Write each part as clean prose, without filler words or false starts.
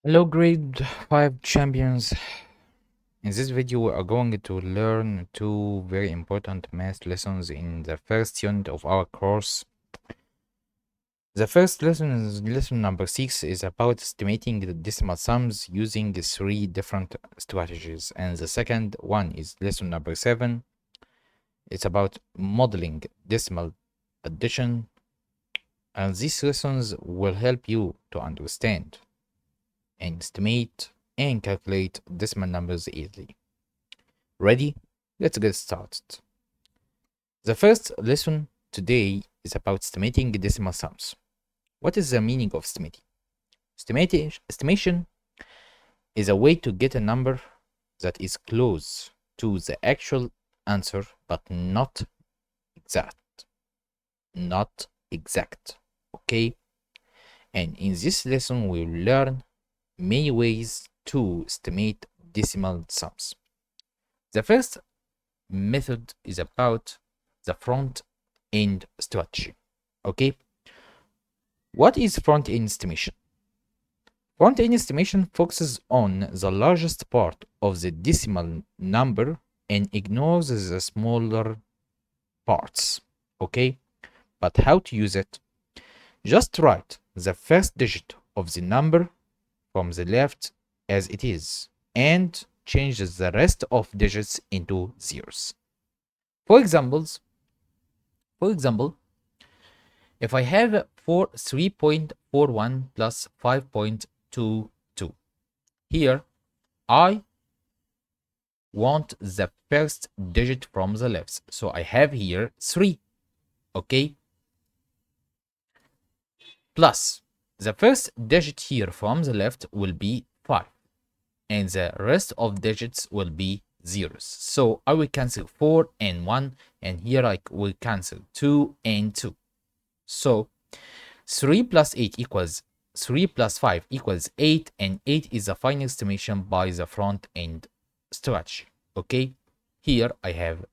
Hello, grade 5 champions. In this video, we are going to learn two very important math lessons in the first unit of our course. The first lesson is lesson number 6 is about estimating the decimal sums using three different strategies. And the second one is lesson number 7. It's about modeling decimal addition. And these lessons will help you to understand and estimate and calculate decimal numbers easily. Ready? Let's get started. The first lesson today is about estimating decimal sums. What is the meaning of estimating? Estimation is a way to get a number that is close to the actual answer but not exact. Not exact. Okay? And in this lesson, we'll learn many ways to estimate decimal sums. The first method is about the front end strategy. Okay, what is front end estimation? Front end estimation focuses on the largest part of the decimal number and ignores the smaller parts. Okay, but how to use it? Just write the first digit of the number from the left as it is and change the rest of digits into zeros. For example, if I have 3.41 plus 5.22, here I want the first digit from the left. So I have here 3, okay? Plus, the first digit here from the left will be 5. And the rest of digits will be zeros. So I will cancel 4 and 1, and here I will cancel 2 and 2. So 3 plus 8 equals 3 plus 5 equals 8, and 8 is the final estimation by the front end strategy. Okay, here I have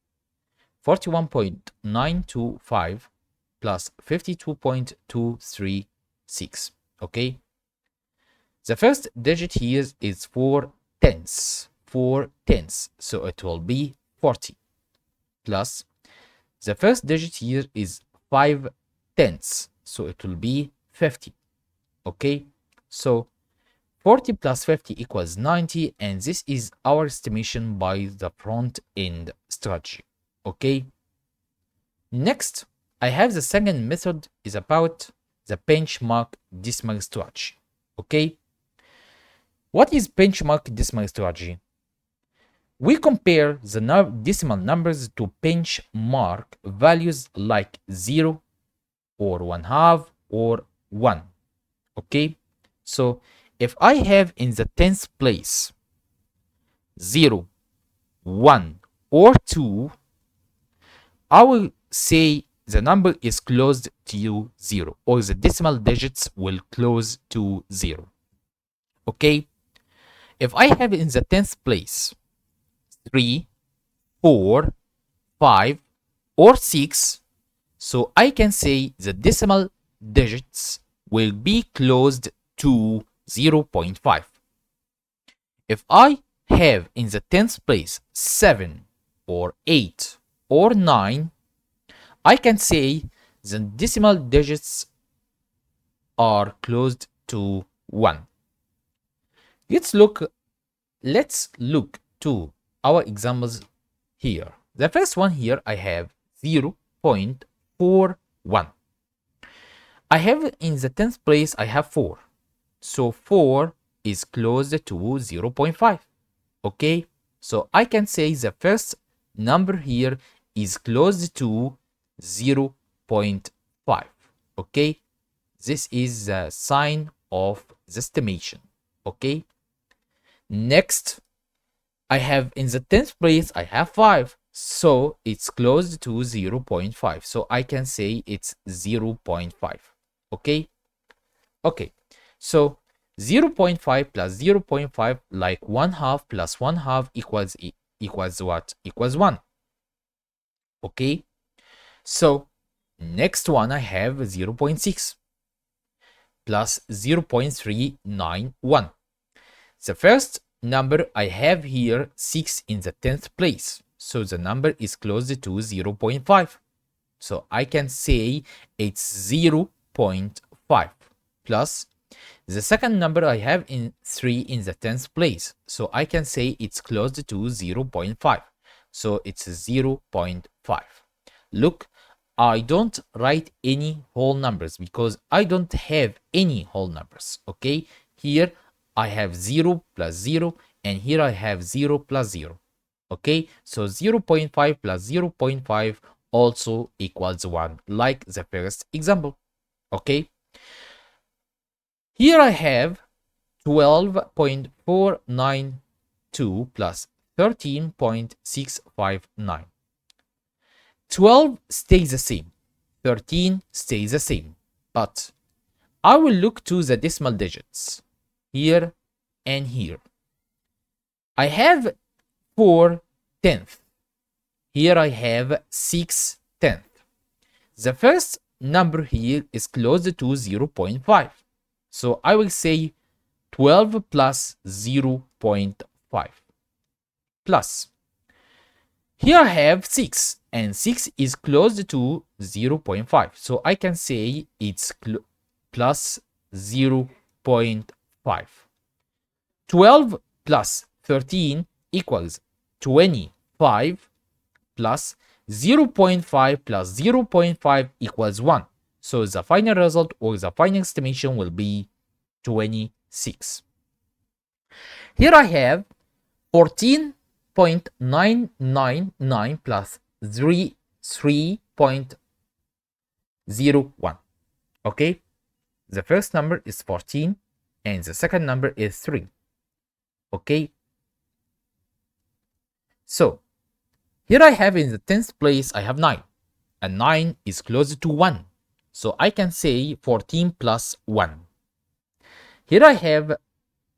41.925 plus 52.236. Okay, the first digit here is 4 tenths. 4 tenths. So it will be 40. Plus, the first digit here is 5 tenths. So it will be 50. Okay. So 40 plus 50 equals 90. And this is our estimation by the front end strategy. Okay. Next, I have the second method is about the benchmark decimal strategy. Okay. What is benchmark decimal strategy? We compare the decimal numbers to benchmark values like 0 or 1/2 or 1. Okay, so if I have in the 10th place 0, 1, or 2, I will say the number is close to 0, or the decimal digits will close to 0. Okay, if I have in the 10th place 3, 4, 5, or 6, so I can say the decimal digits will be closed to 0.5. If I have in the 10th place 7 or 8 or 9, I can say the decimal digits are closed to 1. Let's look to our examples here. The first one here I have 0.41. I have in the 10th place I have 4. So 4 is close to 0.5. Okay, so I can say the first number here is close to 0.5. Okay, this is the sign of the estimation. Okay, next I have in the 10th place I have 5, so it's close to 0.5, so I can say it's 0.5. Okay, so 0.5 plus 0.5, like 1/2 plus 1/2 equals what? Equals 1. Okay, so next one I have 0.6 plus 0.391. The first number I have here 6 in the 10th place. So the number is close to 0.5. So I can say it's 0.5 plus the second number I have in 3 in the 10th place. So I can say it's close to 0.5. So it's 0.5. Look, I don't write any whole numbers because I don't have any whole numbers. Okay, here I have 0 plus 0 and here I have 0 plus 0. Okay, so 0.5 plus 0.5 also equals 1, like the first example. Okay, here I have 12.492 plus 13.659. 12 stays the same, 13 stays the same, but I will look to the decimal digits here and here. I have 4 tenths. Here I have 6 tenths. The first number here is close to 0.5. So I will say 12 plus 0.5 plus. Here I have 6 and 6 is close to 0.5. So I can say it's plus 0.5. 12 plus 13 equals 25 plus 0.5 plus 0.5 equals 1. So the final result or the final estimation will be 26. Here I have 14.999 plus 3.01. Okay, the first number is 14 and the second number is 3. Okay, so here I have in the 10th place I have 9 and 9 is closer to 1. So I can say 14 plus 1. Here I have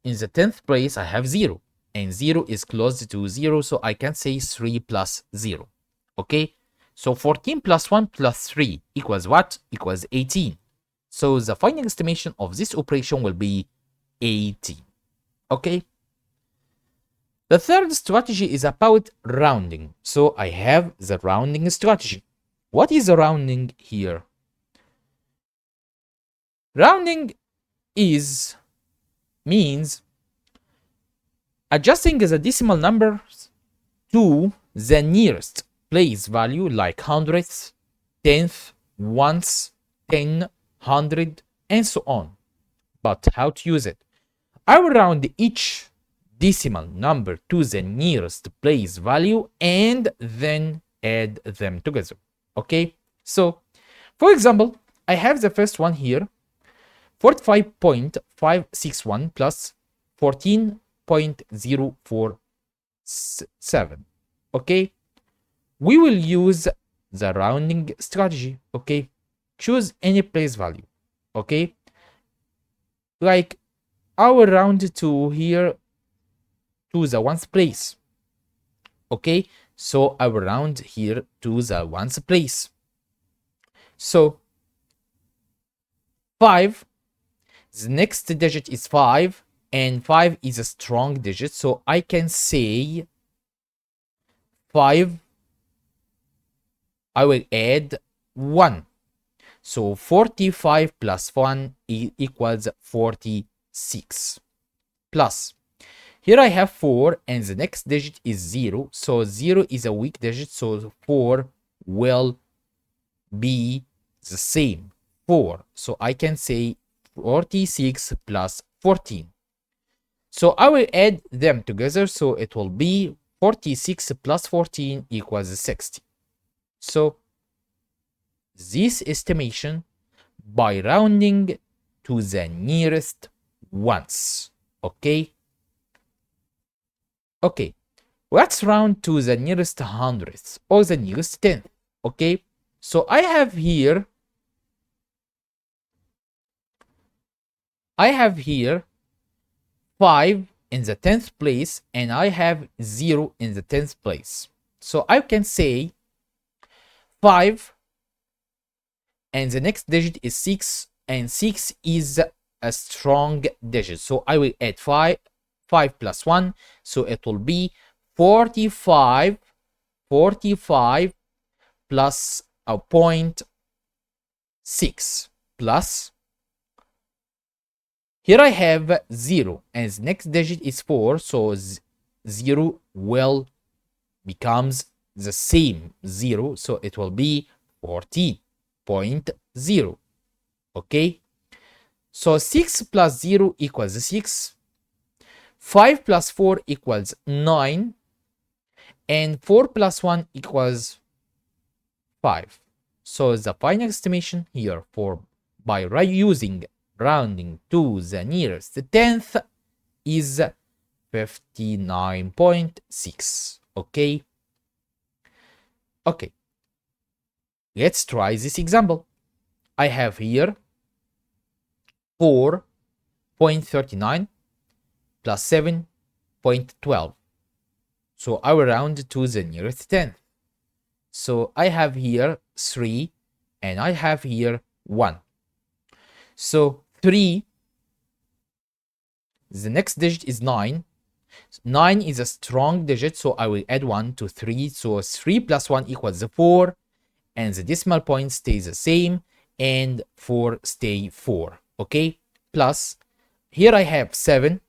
in the 10th place I have 0 and 0 is close to 0, so I can say 3 plus 0. Okay, so 14 plus 1 plus 3 equals what? Equals 18. So the final estimation of this operation will be 18. Okay, the third strategy is about rounding. So I have the rounding strategy. What is the rounding here? Rounding means adjusting the decimal numbers to the nearest place value, like hundredths, tenth, ones, 10, 100, and so on. But how to use it? I will round each decimal number to the nearest place value and then add them together. Okay, so for example, I have the first one here, 45.561 plus 14.047. Okay, we will use the rounding strategy. Okay, choose any place value. Okay, like I will round to here to the ones place. Okay, so I will round here to the ones place. So 5, the next digit is 5 and 5 is a strong digit, so I can say 5, I will add 1. So 45 plus 1 equals 46. Plus, here I have 4 and the next digit is 0. So 0 is a weak digit, so 4 will be the same, 4. So I can say 46 plus 14. So I will add them together, so it will be 46 plus 14 equals 60. So this estimation by rounding to the nearest ones. Okay, okay, let's round to the nearest hundredths or the nearest tenth. Okay, so I have here 5 in the 10th place and I have 0 in the 10th place. So I can say 5 and the next digit is 6 and 6 is a strong digit. So I will add 5 5 plus 1, so it will be 45 plus a point 6 plus, here I have 0 and the next digit is 4, so 0 will becomes the same 0, so it will be 40.0. Okay, so 6 plus 0 equals 6, 5 plus 4 equals 9, and 4 plus 1 equals 5. So the final estimation here for by using rounding to the nearest tenth is 59.6. Okay. Okay. Let's try this example. I have here 4.39 plus 7.12. So I will round to the nearest tenth. So I have here 3 and I have here 1. So 3, the next digit is 9. 9 is a strong digit, so I will add 1 to 3. So 3 plus 1 equals 4, and the decimal point stays the same, and 4 stay 4. Okay, plus here I have 7.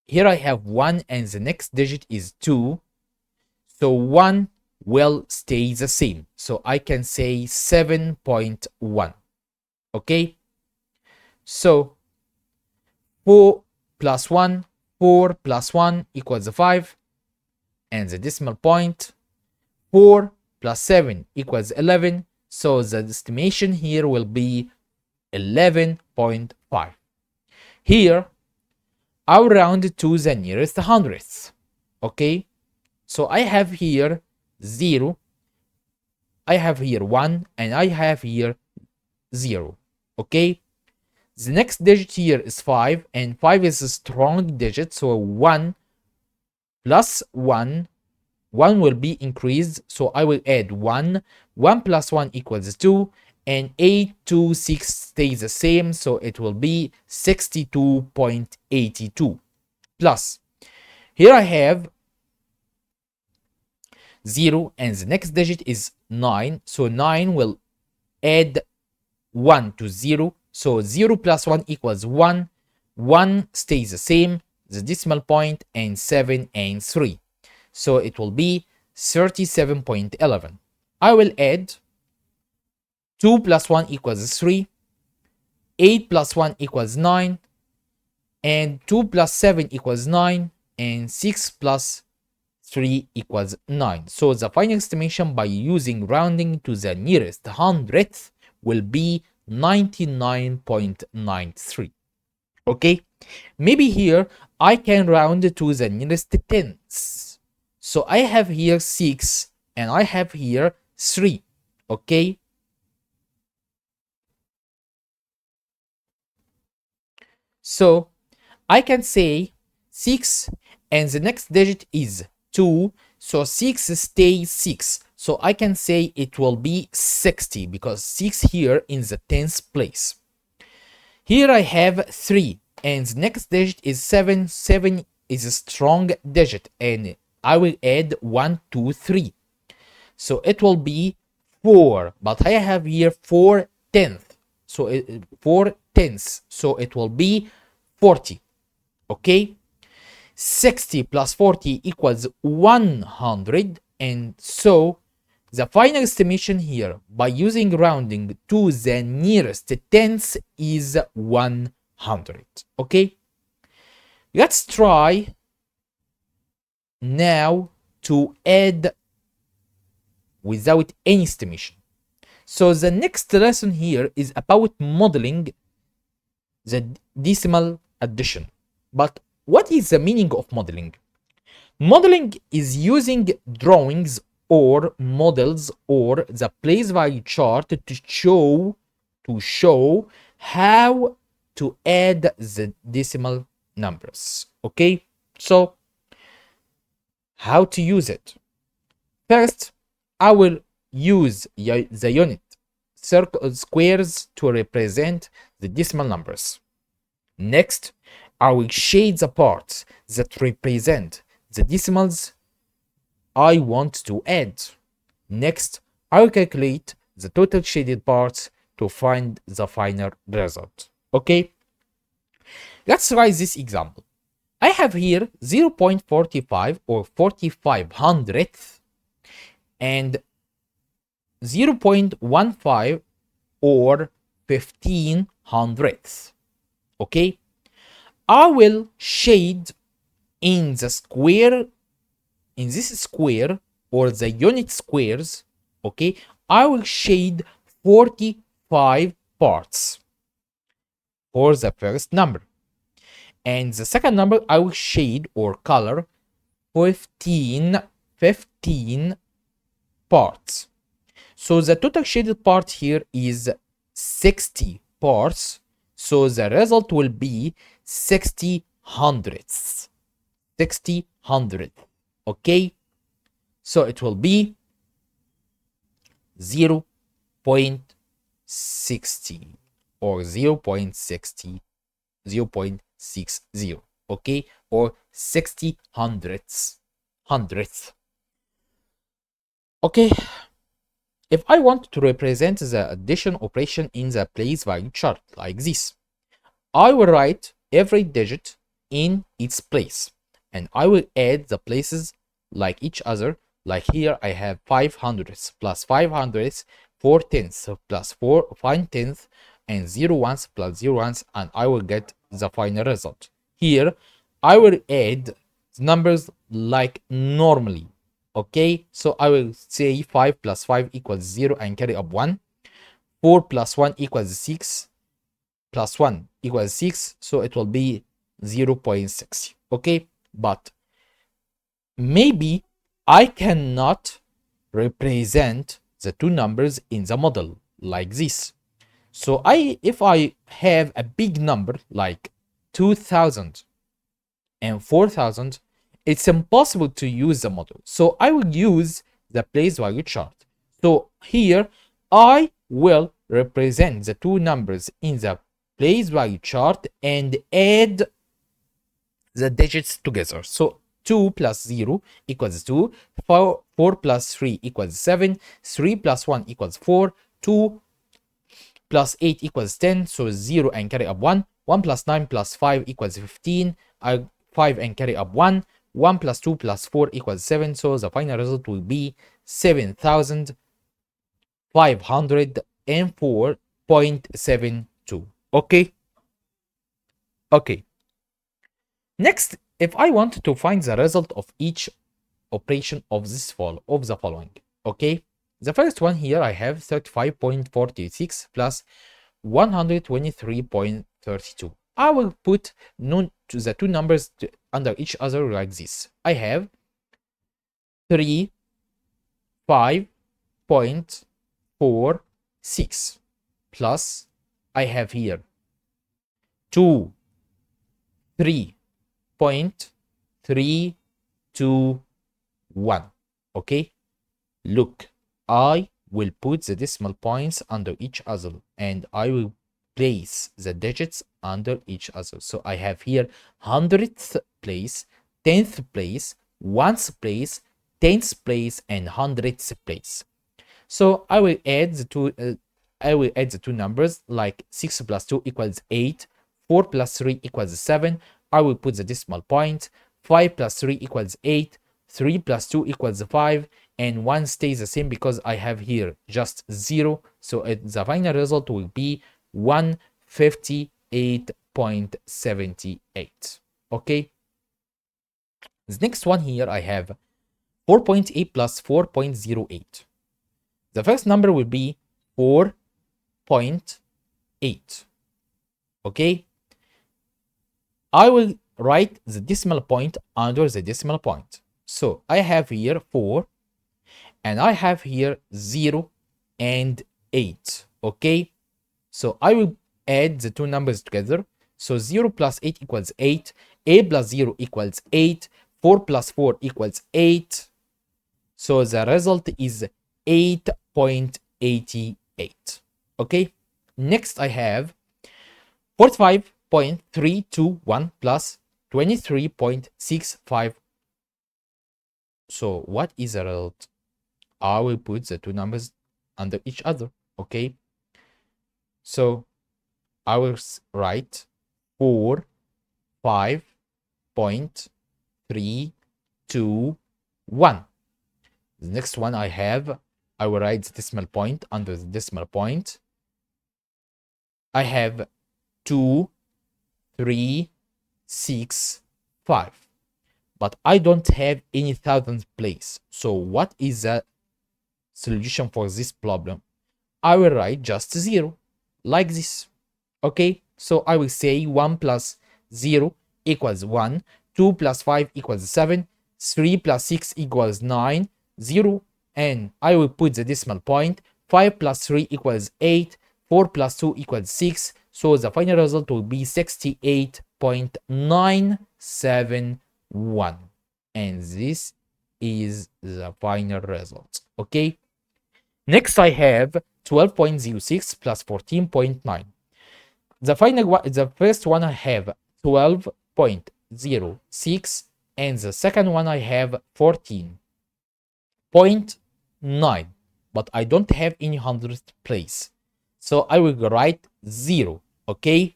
Here I have 1, and the next digit is 2. So 1 will stay the same. So I can say 7.1. Okay, so 4 plus 1, 4 plus 1 equals 5, and the decimal point 4 plus 7 equals 11, so the estimation here will be 11.5. Here I'll round to the nearest hundredth. Okay, so I have here 0, I have here 1, and I have here 0. Okay, the next digit here is 5, and 5 is a strong digit, so 1 plus 1 will be increased, so I will add 1. 1 plus 1 equals 2, and 8 to 6 stays the same, so it will be 62.82. Plus, here I have 0, and the next digit is 9, so 9 will add 1 to 0, so 0 plus 1 equals 1. 1 stays the same, the decimal point, and 7 and 3. So it will be 37.11. I will add 2 plus 1 equals 3, 8 plus 1 equals 9, and 2 plus 7 equals 9, and 6 plus 3 equals 9. So the final estimation by using rounding to the nearest hundredth will be 99.93. Okay, maybe here I can round to the nearest tenths. So I have here 6 and I have here 3. Okay, so I can say 6 and the next digit is 2, so 6 stays 6. So I can say it will be 60 because 6 here in the 10th place. Here I have 3 and the next digit is 7. 7 is a strong digit and I will add 1, 2, 3. So it will be 4, but I have here 4 tenths. So 4 tenths. So it will be 40. Okay, 60 plus 40 equals 100, and so the final estimation here by using rounding to the nearest tenths is 100. Okay, let's try now to add without any estimation. So the next lesson here is about modeling the decimal addition. But what is the meaning of modeling? Modeling is using drawings or models or the place value chart to show how to add the decimal numbers. Okay, so how to use it? First, I will use the unit squares to represent the decimal numbers. Next, I will shade the parts that represent the decimals I want to add. Next, I will calculate the total shaded parts to find the final result. Okay, let's try this example. I have here 0.45 or 45 hundredths and 0.15 or 15 hundredths. Okay, I will shade in the square, in this square or the unit squares. Okay, I will shade 45 parts for the first number, and the second number I will shade or color 15 parts. So the total shaded part here is 60 parts. So the result will be 60 hundredths. 60 hundredths. Okay. So it will be 0.60 or 0.60, 0.60. Okay. Or 60 hundredths. Hundredths. Okay. If I want to represent the addition operation in the place value chart like this, I will write every digit in its place and I will add the places like each other. Like here I have 5 hundredths plus 5 hundredths, 4 tenths plus 4 5 tenths, and 0 ones plus 0 ones, and I will get the final result. Here I will add numbers like normally. Okay, so I will say 5 plus 5 equals 0 and carry up 1. 4 plus 1 equals 6 plus 1 equals 6, so it will be 0.6. Okay, but maybe I cannot represent the two numbers in the model like this. So if I have a big number like 2000 and 4000, it's impossible to use the model. So I will use the place value chart. So here I will represent the two numbers in the place value chart and add the digits together. So 2 plus 0 equals 2, 4 plus 3 equals 7, 3 plus 1 equals 4, 2 plus 8 equals 10, so 0 and carry up 1, 1 plus 9 plus 5 equals 15, 5 and carry up 1, 1 plus 2 plus 4 equals 7, so the final result will be 7,504.72. Okay? Okay. Next, if I want to find the result of each operation of the following, okay? The first one here I have 35.46 plus 123.32. I will put the two numbers under each other like this. I have 35.46 plus I have here 23.321. Okay, look, I will put the decimal points under each other and I will place the digits under each other. So I have here 100th place, 10th place, 1st place, 10th place, and 100th place. So I will add the two numbers like 6 plus 2 equals 8, 4 plus 3 equals 7. I will put the decimal point. 5 plus 3 equals 8, 3 plus 2 equals 5, and 1 stays the same because I have here just 0. So the final result will be 158.78. Okay. The next one here I have 4.8 plus 4.08. The first number will be 4.8. Okay. I will write the decimal point under the decimal point. So I have here 4 and I have here 0 and 8. Okay. So I will add the two numbers together. So 0 plus 8 equals 8. 8 plus 0 equals 8. 4 plus 4 equals 8. So the result is 8.88. Okay. Next I have 45 0.321 plus 23.65. So what is the result? I will put the two numbers under each other. Okay, so I will write 4 5.321. The next one I will write the decimal point under the decimal point. I have 2, 3, 6, 5. But I don't have any thousandth place. So what is the solution for this problem? I will write just 0, like this. Okay, so I will say 1 plus 0 equals 1, 2 plus 5 equals 7, 3 plus 6 equals 9, 0, and I will put the decimal point. 5 plus 3 equals 8, 4 plus 2 equals 6, so the final result will be 68.971, and this is the final result. Okay, next I have 12.06 plus 14.9. The first one I have 12.06, and the second one I have 14.9, but I don't have any hundredth place, so I will write 0. Okay,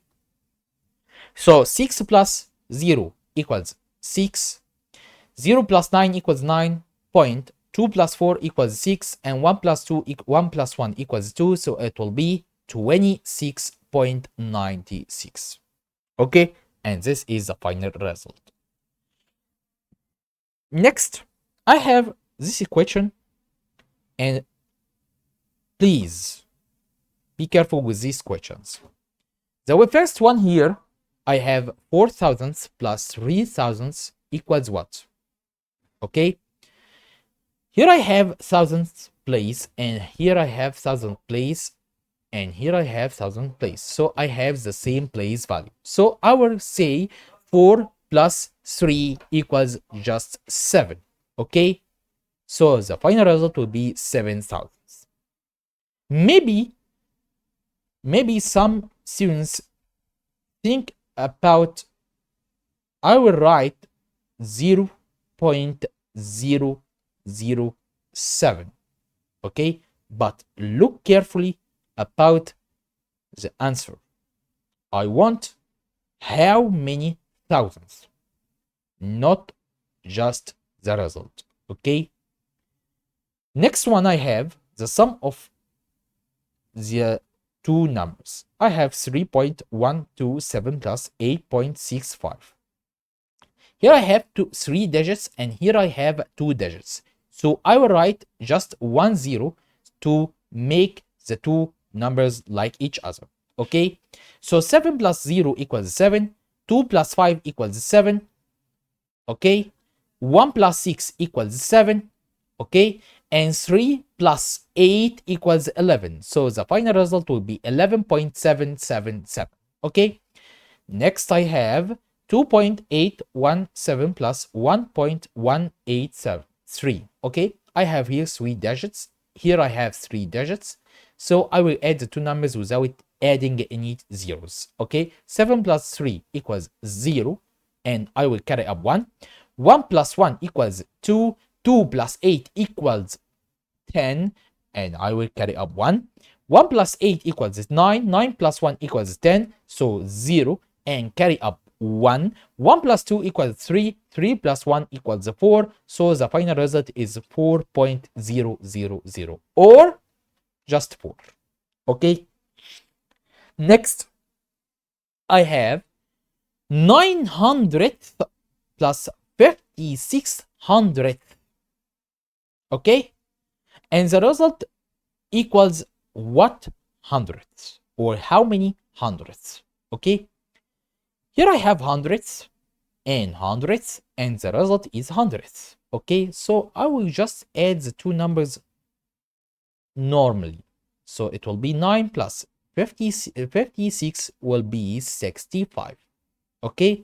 so 6 plus 0 equals 6, 0 plus 9 equals 9, 2 plus 4 equals 6, and 1 plus 1 equals 2, so it will be 26.96. Okay, and this is the final result. Next, I have this equation, and please be careful with these questions. The first one here, I have 4 thousandths plus 3 thousandths equals what? Okay, here I have thousandths place, and here I have thousandth place, and here I have thousandth place, so I have the same place value. So I will say 4 plus 3 equals just 7. Okay, so the final result will be 7 thousandths. Maybe some students think about, I will write 0.007. Okay, but look carefully about the answer. I want how many thousands, not just the result. Okay, next one I have the sum of the two numbers. I have 3.127 plus 8.65. Here I have 3 digits, and here I have 2 digits. So I will write just 1 0 to make the two numbers like each other. Okay, so 7 plus 0 equals 7, 2 plus 5 equals 7. Okay, 1 plus 6 equals 7. Okay, and 3 plus 8 equals 11. So the final result will be 11.777. Okay, next I have 2.817 plus 1.187. Okay, I have here 3 digits. Here I have 3 digits. So I will add the two numbers without adding any zeros. Okay, 7 plus 3 equals 0, and I will carry up 1. 1 plus 1 equals 2. 2 plus 8 equals 10, and I will carry up 1. 1 plus 8 equals 9. 9 plus 1 equals 10, so 0, and carry up 1. 1 plus 2 equals 3. 3 plus 1 equals 4, so the final result is 4.000, or just 4. Okay, next I have 900th plus 5600th. Okay, and the result equals what hundredths, or how many hundredths? Okay, here I have hundredths and hundredths, and the result is hundredths. Okay, so I will just add the two numbers normally. So it will be 9 plus 56 will be 65. Okay,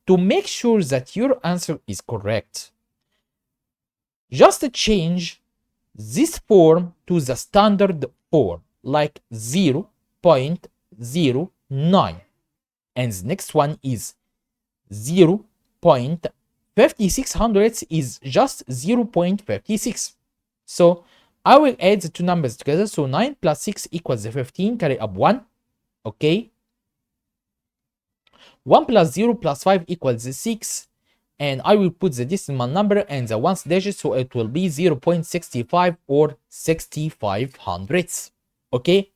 to make sure that your answer is correct, just change this form to the standard form, like 0.09, and the next one is 0.56 hundredths is just 0.56. So I will add the two numbers together. So 9 plus 6 equals 15, carry up 1. Okay. 1 plus 0 plus 5 equals 6. And I will put the decimal number and the ones digit, so it will be 0.65 or 65 hundredths. Okay.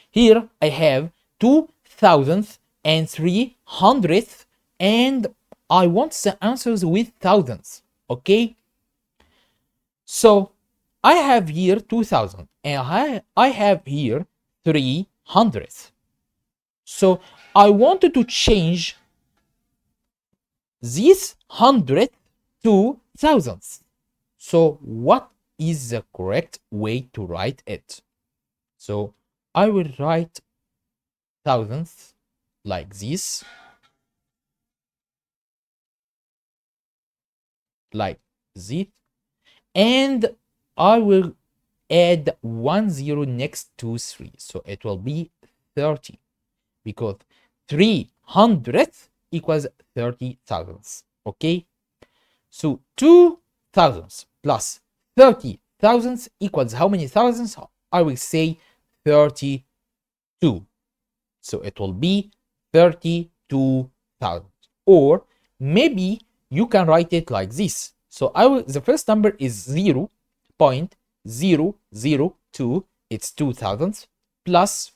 Here I have 2,000 and 300th, and I want the answers with thousands. Okay. So I have here 2,000 and I have here 300. So I wanted to change this 100 to thousands. So what is the correct way to write it? So I will write thousands like this, and I will add 1 0 next to 3, so it will be 30, because 300 equals 30 thousandths. Okay, so 2 thousandths plus 30 thousandths equals how many thousands? I will say 32, so it will be 32,000. Or maybe you can write it like this. So the first number is 0.002, it's 2 thousandths, plus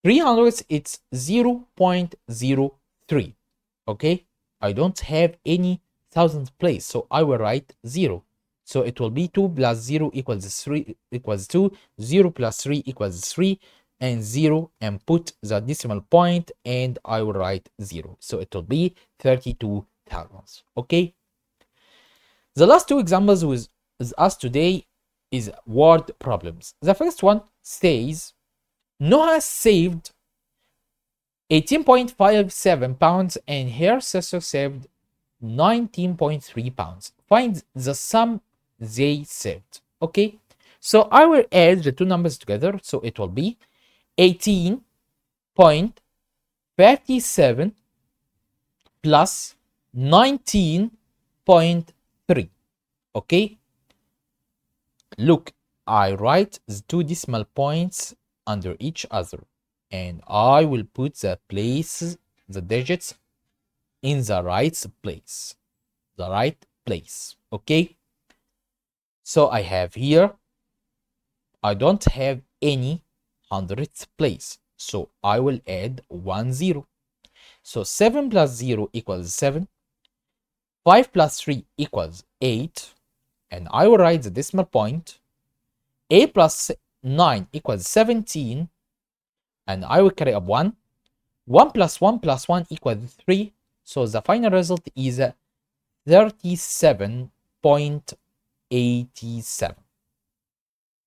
300, it's 0.03. Okay, I don't have any thousandth place, so I will write 0. So it will be 2 plus 0 equals 3 equals 2, 0 plus 3 equals 3, and 0, and put the decimal point, and I will write 0. So it will be 32 thousandths. Okay. The last two examples with us today is word problems. The first one says Noah saved 18.57 pounds and her sister saved 19.3 pounds. Find the sum they saved. Okay, so I will add the two numbers together, so it will be 18.57 plus 19.3. Okay, look, I write the two decimal points under each other, and I will put the digits in the right place. Okay, so I have here, I don't have any hundredth place, so I will add 1 0. So 7 plus 0 equals 7, 5 plus 3 equals 8, and I will write the decimal point. 8 plus 9 equals 17, and I will carry up 1. 1 plus 1 plus 1 equals 3, so the final result is 37.87.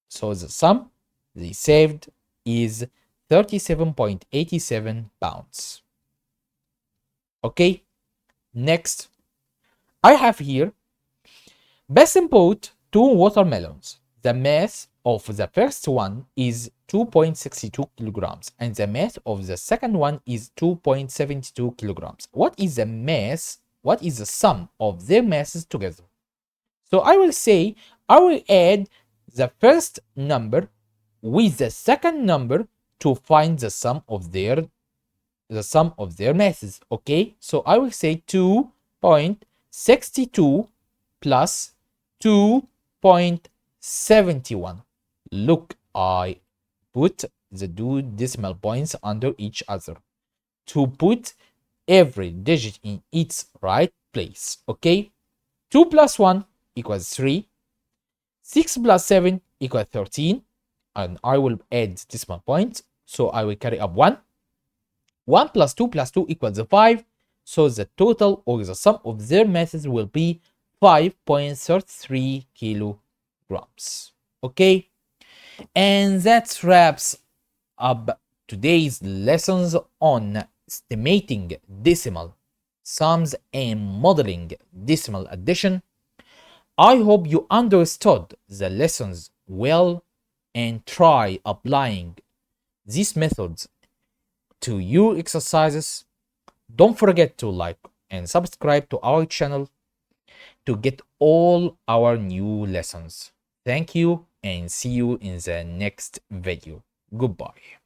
So the sum they saved is 37.87 pounds. Okay, next, I have here Basim bought 2 watermelons. The mass of the first one is 2.62 kilograms and the mass of the second one is 2.72 kilograms. What is the mass? What is the sum of their masses together? So I will say I will add the first number with the second number to find the sum of their masses. Okay, so I will say 2.62 plus 2.71. Look, I put the two decimal points under each other to put every digit in its right place. Okay, 2 plus 1 equals 3, 6 plus 7 equals 13, and I will add decimal points, so I will carry up 1. 1 plus 2 plus 2 equals 5, so the total or the sum of their masses will be 5.33 kilograms. Okay, and that wraps up today's lessons on estimating decimal sums and modeling decimal addition. I hope you understood the lessons well and try applying these methods to your exercises. Don't forget to like and subscribe to our channel to get all our new lessons. Thank you and see you in the next video. Goodbye.